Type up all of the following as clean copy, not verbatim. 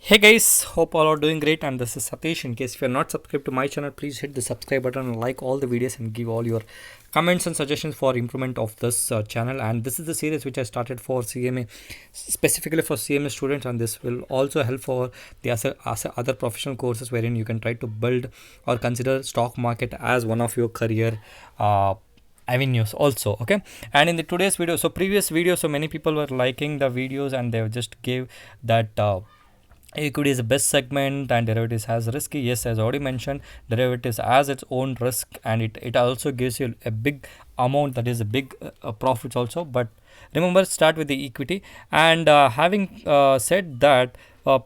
Hey guys, hope all are doing great, and this is Satish. In case if you're not subscribed to my channel, please hit the subscribe button and like all the videos and give all your comments and suggestions for improvement of this channel. And this is the series which I started for CMA, specifically for CMA students, and this will also help for the other professional courses wherein you can try to build or consider stock market as one of your career avenues also. Okay, and in the today's video, so previous video, so many people were liking the videos and they just gave that equity is the best segment and derivatives has risky. Yes, as already mentioned, derivatives has its own risk, and it also gives you a big amount, that is a big profits also. But remember, start with the equity. And having said that,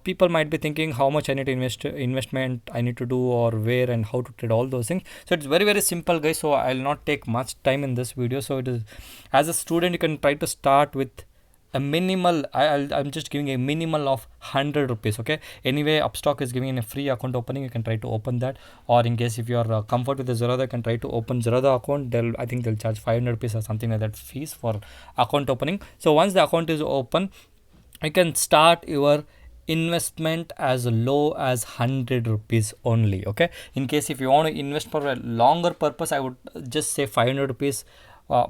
people might be thinking how much I need to investment I need to do, or where and how to trade, all those things. So it's very simple, guys. So I'll not take much time in this video. So it is, as a student, you can try to start with a minimal. I'm just giving a minimal of 100 rupees. Okay, anyway, UpStox is giving a free account opening. You can try to open that, or in case if you are comfort with the Zerodha, you can try to open Zerodha account. I think they'll charge 500 rupees or something like that fees for account opening. So once the account is open, you can start your investment as low as 100 rupees only. Okay, in case if you want to invest for a longer purpose, I would just say 500 rupees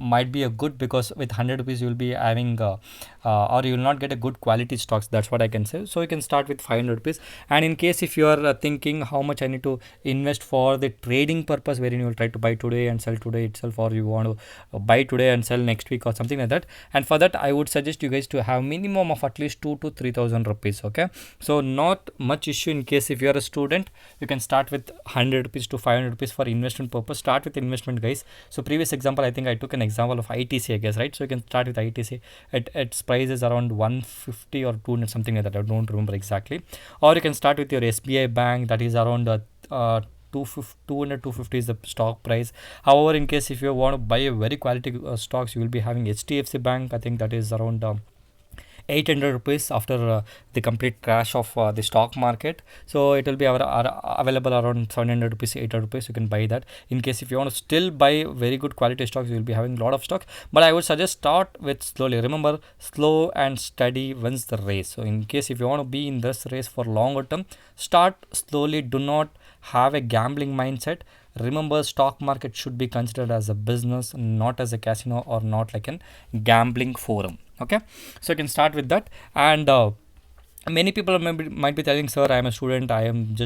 might be a good, because with 100 rupees you will be having or you will not get a good quality stocks. That's what I can say. So you can start with 500 rupees. And in case if you are thinking how much I need to invest for the trading purpose, wherein you will try to buy today and sell today itself, or you want to buy today and sell next week or something like that, and for that I would suggest you guys to have minimum of at least 2 to 3,000 rupees. Okay, so not much issue. In case if you are a student, you can start with 100 rupees to 500 rupees for investment purpose. Start with investment, guys. So previous example, I think I took an example of ITC, I guess, right? So you can start with ITC. Its price is around 150 or 200, something like that. I don't remember exactly. Or you can start with your SBI bank, that is around 200 250 is the stock price. However, in case if you want to buy a very quality stocks, you will be having HDFC bank. I think that is around 800 rupees after the complete crash of the stock market. So it will be available around 700 rupees, 800 rupees. You can buy that. In case if you want to still buy very good quality stocks, you will be having a lot of stocks, but I would suggest start with slowly. Remember, slow and steady wins the race. So in case if you want to be in this race for longer term, start slowly. Do not have a gambling mindset. Remember, stock market should be considered as a business, not as a casino or not like an gambling forum. Okay, so you can start with that. And many people might be telling, sir, I am a student, I'm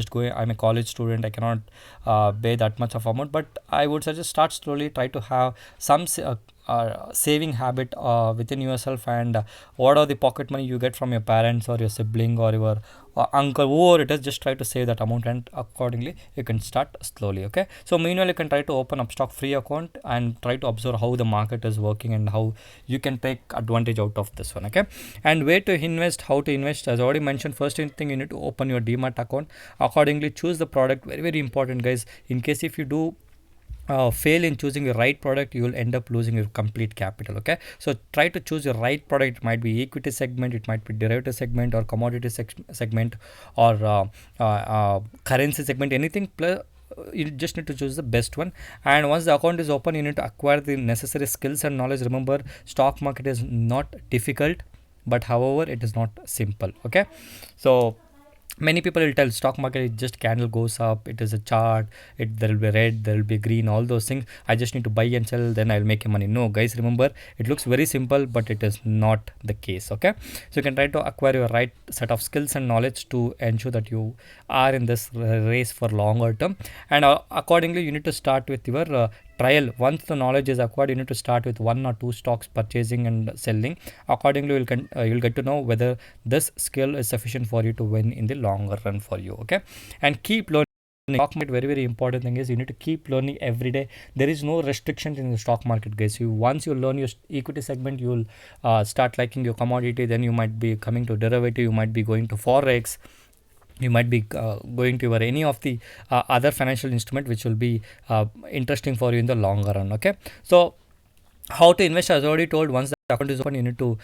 a college student, I cannot pay that much of amount. But I would suggest start slowly. Try to have some saving habit within yourself. And what are the pocket money you get from your parents or your sibling or your uncle, whoever it is, just try to save that amount, and accordingly you can start slowly. Okay, so meanwhile you can try to open UpStox free account and try to observe how the market is working and how you can take advantage out of this one. Okay, and where to invest, how to invest, as I already mentioned, first thing you need to open your demat account. Accordingly choose the product. Very important, guys. In case if you do fail in choosing the right product, you will end up losing your complete capital. Okay, so try to choose your right product. It might be equity segment, it might be derivative segment, or commodity segment, or currency segment, anything. Plus you just need to choose the best one. And once the account is open, you need to acquire the necessary skills and knowledge. Remember, stock market is not difficult, but however it is not simple. Okay, so many people will tell stock market is just candle goes up, it is a chart, there will be red, there will be green, all those things. I just need to buy and sell, then I'll make money. No, guys, remember, it looks very simple, but it is not the case. Okay, so you can try to acquire your right set of skills and knowledge to ensure that you are in this race for longer term. And accordingly you need to start with your trial. Once the knowledge is acquired, you need to start with 1 or 2 stocks purchasing and selling. Accordingly you'll get to know whether this skill is sufficient for you to win in the longer run for you. Okay, and keep learning. Stock market, very important thing is you need to keep learning every day. There is no restrictions in the stock market, guys. Once you learn your equity segment, you will start liking your commodity. Then you might be coming to derivative, you might be going to forex, you might be going to any of the other financial instrument which will be interesting for you in the longer run. Okay, so how to invest, as I already told. Once the account is open, you need to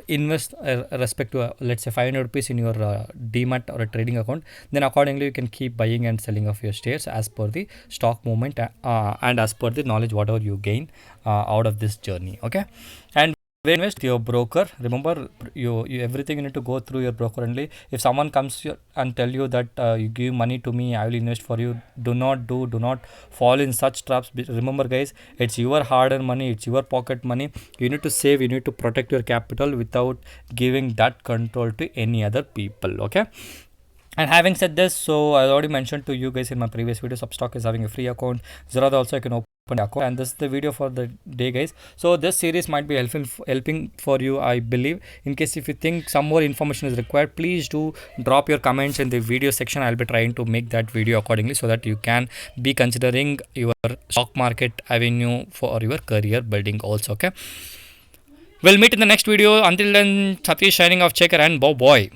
invest respect to let's say 500 rupees in your demat or a trading account. Then accordingly you can keep buying and selling of your shares as per the stock movement and as per the knowledge whatever you gain out of this journey. Okay, and invest your broker. Remember, you everything you need to go through your broker only. If someone comes here and tell you that you give money to me, I will invest for you, do not fall in such traps. Remember guys, it's your hard-earned money, it's your pocket money. You need to save, you need to protect your capital without giving that control to any other people. Okay. And having said this, so I already mentioned to you guys in my previous videos, UpStox is having a free account. Zerodha also I can open the account, and this is the video for the day, guys. So this series might be helping for you, I believe. In case if you think some more information is required, please do drop your comments in the video section. I'll be trying to make that video accordingly so that you can be considering your stock market avenue for your career building also. Okay. We'll meet in the next video. Until then, Satish signing off. Checker and boy.